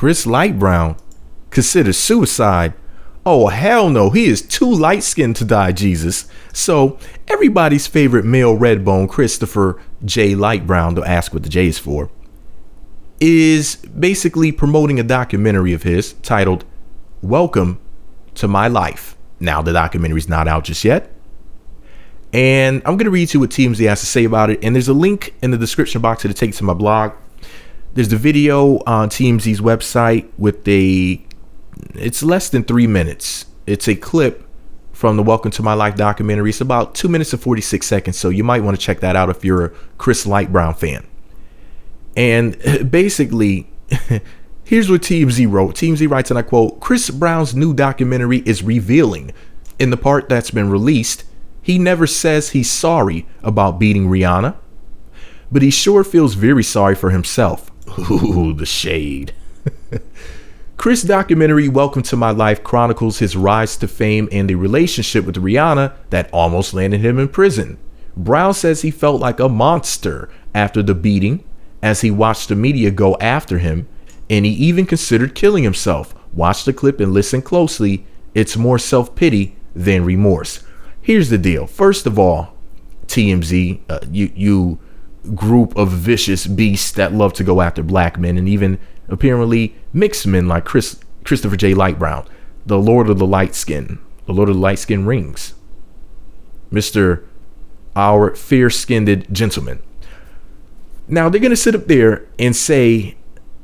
Chris Lightbrown considers suicide? Oh, hell no. He is too light-skinned to die, Jesus. So everybody's favorite male redbone, Christopher J. Lightbrown, to ask what the J is for, is basically promoting a documentary of his titled Welcome to My Life. Now, the documentary's not out just yet. And I'm going to read you what TMZ has to say about it. And there's a link in the description box that takes to my blog. There's the video on TMZ's website with it's less than 3 minutes. It's a clip from the Welcome to My Life documentary. It's about 2 minutes and 46 seconds. So you might want to check that out if you're a Chris Lightbrown fan. And basically, here's what TMZ wrote. TMZ writes, and I quote, Chris Brown's new documentary is revealing. In the part that's been released, he never says he's sorry about beating Rhianna, but he sure feels very sorry for himself. Ooh, the shade. Chris' documentary, Welcome to My Life, chronicles his rise to fame and the relationship with Rhianna that almost landed him in prison. Brown says he felt like a monster after the beating as he watched the media go after him, and he even considered killing himself. Watch the clip and listen closely. It's more self-pity than remorse. Here's the deal. First of all, TMZ, you group of vicious beasts that love to go after black men and even apparently mixed men like Christopher J. Lightbrown, the Lord of the Light Skin, the Lord of the Light Skin Rings, Mr. Our fair-skinned gentleman. Now they're going to sit up there and say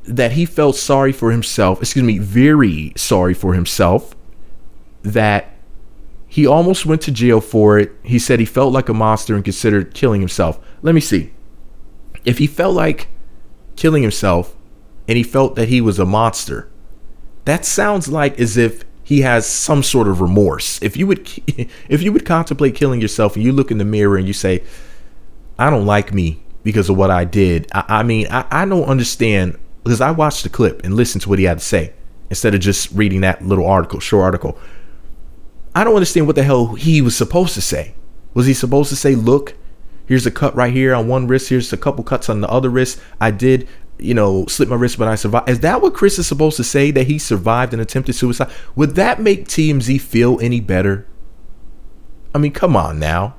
that he felt sorry for himself, very sorry for himself, that he almost went to jail for it. He said he felt like a monster and considered killing himself. Let me see. If he felt like killing himself and he felt that he was a monster, that sounds like as if he has some sort of remorse. If you would contemplate killing yourself and you look in the mirror and you say, I don't like me because of what I did. I don't understand, because I watched the clip and listened to what he had to say instead of just reading that little short article. I don't understand what the hell he was supposed to say. Was he supposed to say, look, here's a cut right here on one wrist, here's a couple cuts on the other wrist, I did, slip my wrist, but I survived? Is that what Chris is supposed to say, that he survived an attempted suicide? Would that make TMZ feel any better? I mean, come on now.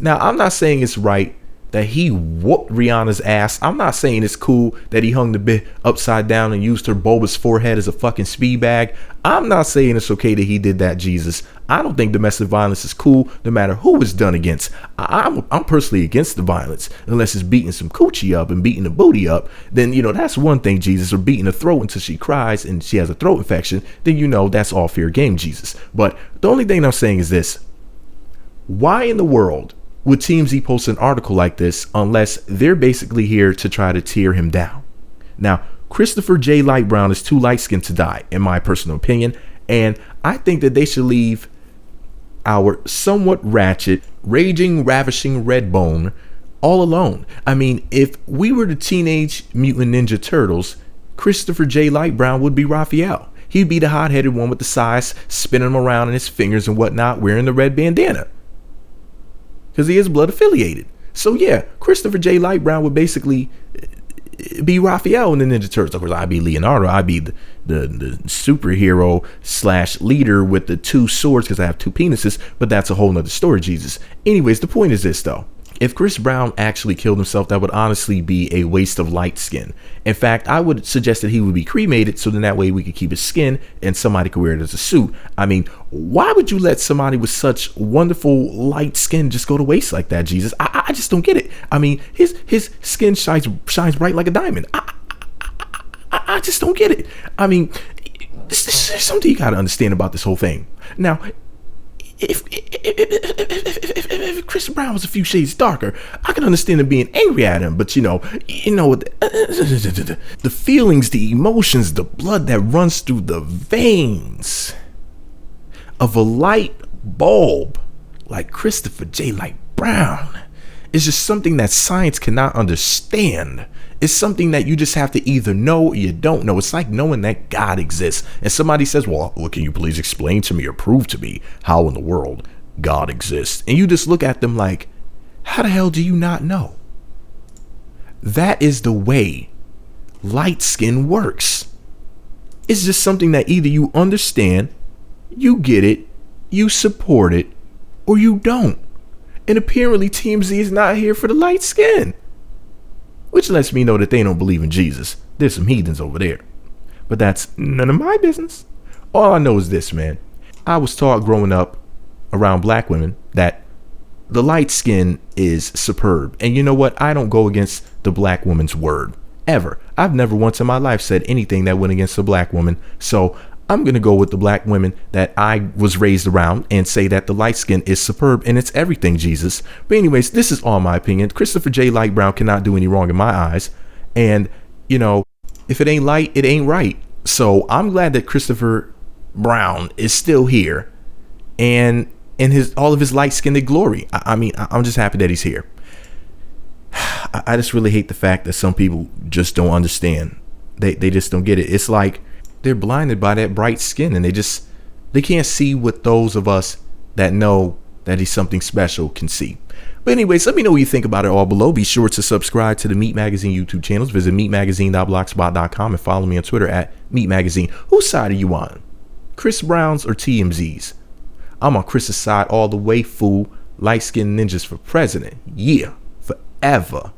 Now, I'm not saying it's right that he whooped Rhianna's ass. I'm not saying it's cool that he hung the bit upside down and used her bulbous forehead as a fucking speed bag. I'm not saying it's okay that he did that, Jesus. I don't think domestic violence is cool, no matter who it's done against. I'm personally against the violence, unless it's beating some coochie up and beating the booty up. Then, that's one thing, Jesus. Or beating her throat until she cries and she has a throat infection. Then, that's all fair game, Jesus. But the only thing I'm saying is this. Why in the world would TMZ post an article like this unless they're basically here to try to tear him down? Now, Christopher J. Lightbrown is too light-skinned to die, in my personal opinion, and I think that they should leave our somewhat ratchet, raging, ravishing Redbone all alone. I mean, if we were the Teenage Mutant Ninja Turtles, Christopher J. Lightbrown would be Raphael. He'd be the hot-headed one with the size, spinning him around in his fingers and whatnot, wearing the red bandana, because he is blood affiliated. So yeah, Christopher J. Lightbrown would basically be Raphael in the Ninja Turtles. Of course, I'd be Leonardo. I'd be the superhero / leader with the two swords, because I have two penises, but that's a whole nother story, Jesus. Anyways, the point is this though. If Chris Brown actually killed himself, that would honestly be a waste of light skin. In fact, I would suggest that he would be cremated, so then that way we could keep his skin and somebody could wear it as a suit. I mean, why would you let somebody with such wonderful light skin just go to waste like that, Jesus? I just don't get it. I mean, his skin shines bright like a diamond. I just don't get it. I mean, there's something you got to understand about this whole thing. Now, if Chris Brown was a few shades darker, I could understand him being angry at him. But the feelings, the emotions, the blood that runs through the veins of a light bulb like Christopher J. Lightbrown is just something that science cannot understand. It's something that you just have to either know or you don't know. It's like knowing that God exists. And somebody says, well, can you please explain to me or prove to me how in the world God exists? And you just look at them like, how the hell do you not know? That is the way light skin works. It's just something that either you understand, you get it, you support it, or you don't. And apparently TMZ is not here for the light skin, which lets me know that they don't believe in Jesus. There's some heathens over there. But that's none of my business. All I know is this, man. I was taught growing up around black women that the light skin is superb. And you know what? I don't go against the black woman's word. Ever. I've never once in my life said anything that went against a black woman. So I'm going to go with the black women that I was raised around and say that the light skin is superb and it's everything, Jesus. But anyways, this is all my opinion. Christopher J. Light Brown cannot do any wrong in my eyes. And, you know, if it ain't light, it ain't right. So I'm glad that Christopher Brown is still here and in all of his light-skinned glory. I'm just happy that he's here. I just really hate the fact that some people just don't understand. They just don't get it. It's like they're blinded by that bright skin and they can't see what those of us that know that he's something special can see. But anyways, let me know what you think about it all below. Be sure to subscribe to the Meat Magazine YouTube channels. Visit meatmagazine.blogspot.com and follow me on Twitter at Meat Magazine. Whose side are you on? Chris Brown's or TMZ's? I'm on Chris's side all the way, fool. Light-skinned ninjas for president. Yeah, forever.